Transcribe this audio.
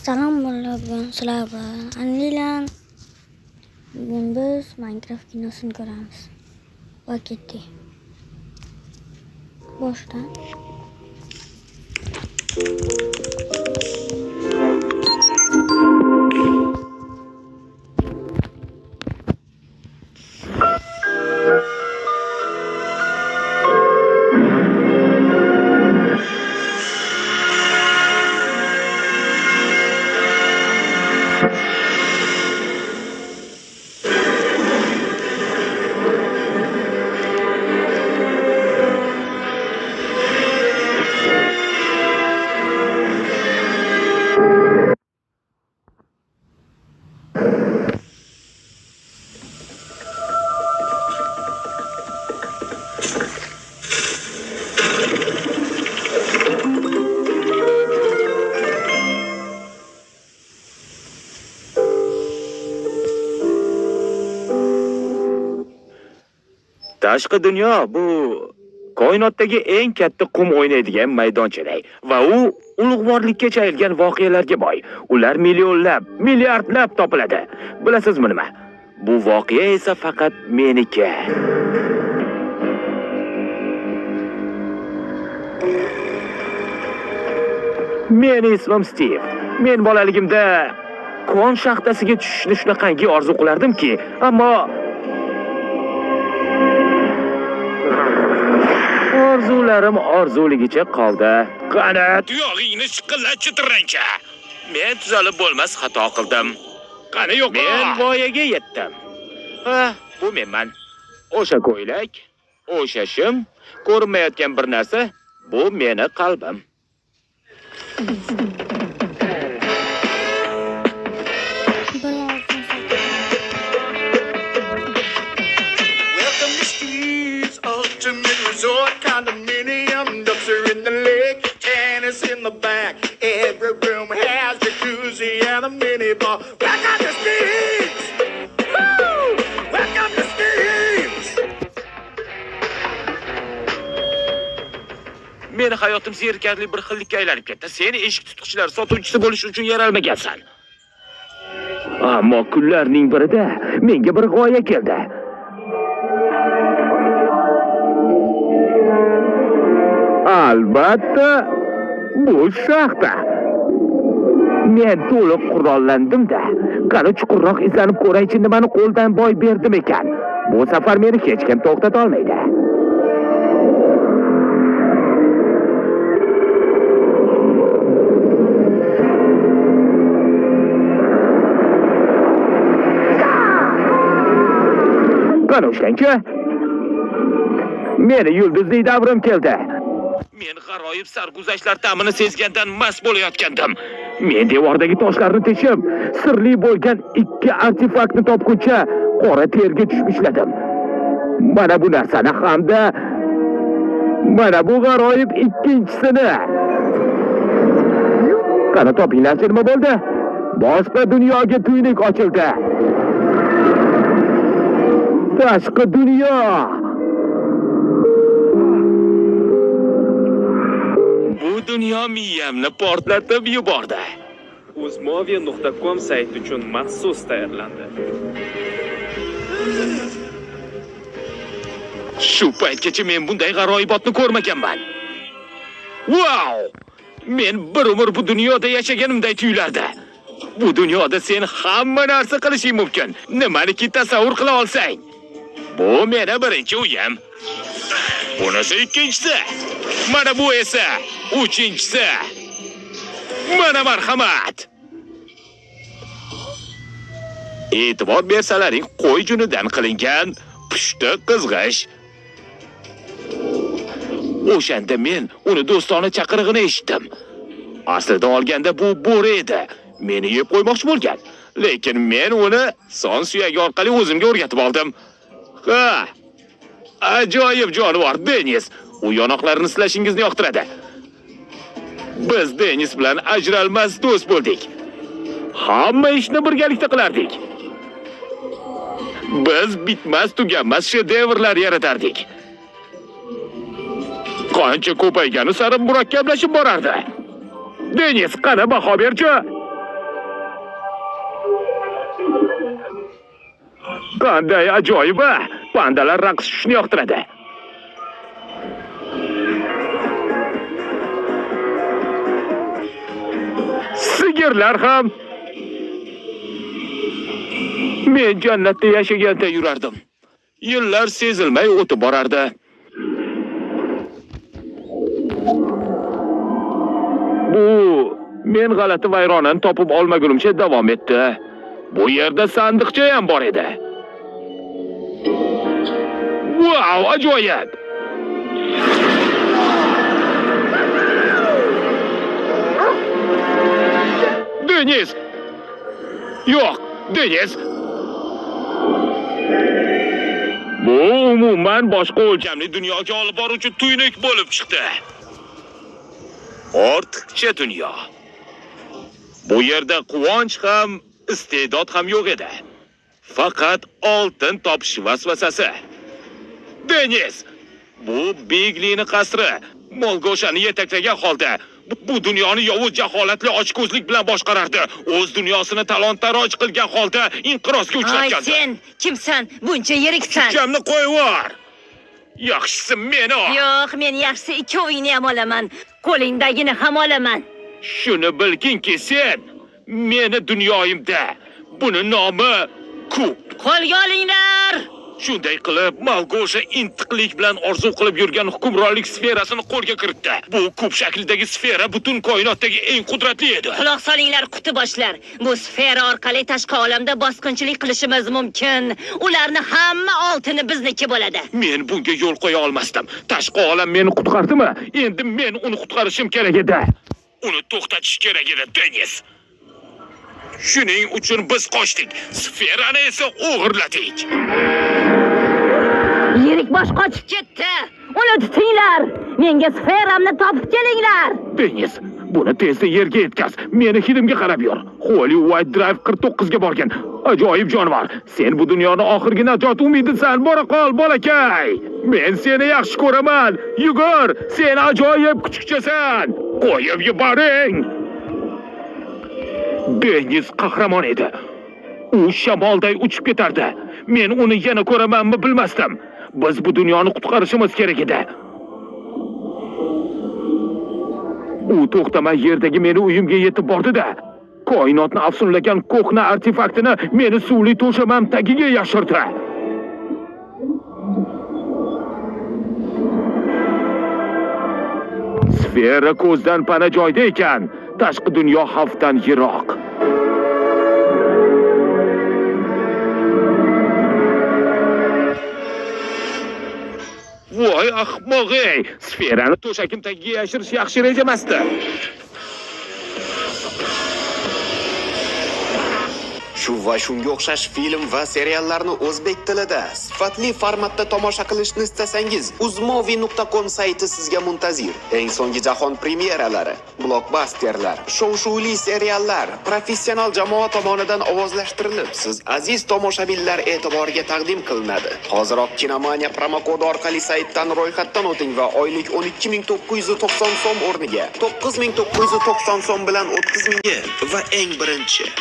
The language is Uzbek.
Salom bugun sizlar bilan Anlilan. Bugun biz Minecraft kinosini ko'ramiz. Va ketdik. Boshdan. Tashqi dunyo bu koinotdagi eng katta qum o'ynaydigan maydonchaday va u ulug'vorlikka chayilgan voqealarga boy. Ular millionlab, milliardlab topiladi. Bilasizmi nima? Bu voqea esa faqat meniki. Meni ismim Steve. Men bolaligimda kon shaxtasiga tushishni shunaqangi orzu qilardimki, ammo orzularim orzuligicha qoldi. Qani, tuyog'ingni chiqillat chitirrancha. Men tuzalib bo'lmas xato qildim. Qani yo'q. Men voyaga yetdim. Ha, bu menman. O'sha ko'ylak, o'sha shim, ko'rinmayotgan bir narsa, bu meni qalbim. Welcome to Steve's Ultimate Resort Condominium. Ducks are in the lake, tennis in the back. Every room has jacuzzi and a mini bar. Welcome to Steve's! Woo! Welcome to Steve's! Meni hayotim zerikarli bir xillikka aylanib ketdi. Sen eshik tutqichlar sotuvchisi bo'lish uchun yaralmagansan. Ammo kunlarning birida menga bir g'oya keldi. Albatta, bu shaxta. Men to'liq qurollandim-da. Qani chuqurroq izlanib ko'raychi, nimani qo'ldan boy berdim ekan. Bu safar meni hech kim to'xtata olmaydi. Qani ushlang-chi. Meni yulduzli davrim keldi. Men g'aroyib sarguzashtlar ta'mini sezgandan mast bo'layotgandim. Men devordagi toshlarni teshib, sirli bo'lgan ikki artefaktni topguncha qora terga tushmishladim. Mana bu narsani hamda mana bu g'aroyib ikkinchisini. Qani topinglar, nima bo'ldi? Boshqa dunyoga tuynik ochildi. Tashqi dunyo. Bu dunyo miyamni portlatib yubordi. Uzmovia.com sayti uchun maxsus tayyorlandi. Shu paytgacha men bunday g'aroyibotni ko'rmaganman. Wow! Men bir umr bu dunyoda yashaganimday tuyulardi. Bu dunyoda sen hamma narsa qilishing mumkin. Nimaniki tasavvur qila olsang. Bu meni birinchi uyim. Bunisi ikkinchisi. Mana bu esa uchinchisi. Mana marhamat. E'tibor bersalaring, qo'y junidan qilingan pushti qizg'ish. O'shanda men uni do'stona chaqirig'ini eshitdim. Aslida olganda bu bo'ri edi. Meni yeb qo'ymoqchi bo'lgan. Lekin men uni son suyagi orqali o'zimga o'rgatib oldim. Ha! Ajoyib jonivor Denis. U yonoqlarini silashingizni yoqtiradi. Biz Denis bilan ajralmas do'st bo'ldik. Hamma ishni birgalikda qilardik. Biz bitmas tuganmas shedevrlar yaratardik. Qancha ko'paygani sari murakkablashib borardi. Denis, qani baho berchi? Qanday ajoyib a! Pandalar raqs tushishni yoqtiradi. Sigirlar ham. Men jannatda yashaganda yurardim. Yillar sezilmay o'tib borardi. Bu men g'alati vayronani topib olmagunimcha davom etdi. Bu yerda sandiqcha ham bor edi. Wow, ajoyib! Deniz! Yo'q, Deniz! Bu umuman boshqa o'lchamli dunyoga olib boruvchi tuynuk bo'lib chiqdi. Ortiqcha dunyo. Bu yerda quvonch ham, iste'dod ham yo'q edi. Faqat oltin topish vasvasasi. Deniz, bu Biglini qasri, Molgoshani yetaklagan holda bu dunyoni yovuz jaholatli ochko'zlik bilan boshqarardi. O'z dunyosini talon-taroj qilgan holda inqirozga uchratgandi. Ay, sen kimsan? Buncha yiriksan. Ukamni qo'yver. Yaxshisi meni ol. Yo'q, men yaxshisi ikkovingni ham olaman. Qo'lingdagini ham olaman. Shuni bilginki sen meni dunyoyimda. Buni nomi ko'p. Qo'lga olinglar. Shunday qilib, Malgosha intiqlik bilan orzu qilib yurgan hukmronlik sferasini qo'lga kiritdi. Bu ko'p shaklidagi sfera butun koinotdagi eng qudratli edi. Quloq solinglar, quti boshlar. Bu sfera orqali tashqi olamda bosqinchilik qilishimiz mumkin. Ularni hamma oltini bizniki bo'ladi. Men bunga yo'l qo'ya olmasdim. Tashqi olam meni qutqardimi? Endi men uni qutqarishim kerak edi. Uni to'xtatish kerak edi, Deniz. Shuning uchun biz qochdik. Sferani esa o'g'irladik. Yirik bosh qochib ketdi. Uni tutinglar. Menga sferamni topib kelinglar. Deniz, buni tezda yerga yetkaz. Meni hidimga qarab yur. Holy White Drive 49 ga borgan. Ajoyib jonivor. Sen bu dunyoni oxirgi najot umidisan. Bora qol, bolakay. Men seni yaxshi ko'raman. Yugur, sen ajoyib kuchukchasan. Qo'yib yuboring. Deniz qahramon edi. U shamolday uchib ketardi. Men uni yana ko'ramanmi bilmasdim. Biz bu dunyoni qutqarishimiz kerak edi. U to'xtamay yerdagi meni uyimga yetib bordi-da, koinotni afsunlagan ko'hna artefaktini meni suvli to'shamam tagiga yashirdi. Sfera ko'zdan pana joyda ekan, tashqi dunyo xavfdan yiroq. Voy ahmoq-ey, sferani to'shakim tagiga yashirish yaxshi reja emasdi. Shu va shunga o'xshash film va seriallarni o'zbek tilida sifatli formatda tomosha qilishni istasangiz, uzmovi.com sayti sizga muntazir. Eng so'nggi jahon premyeralari, blockbusterlar, shov-shuvli seriallar professional jamoa tomonidan ovozlashtirilib, siz aziz tomoshabinlar e'tiboriga taqdim qilinadi. Hoziroq Kinomania promokodi orqali saytdan ro'yxatdan o'ting va oylik 12990 so'm o'rniga 9990 so'm bilan 30 mingga va eng birinchi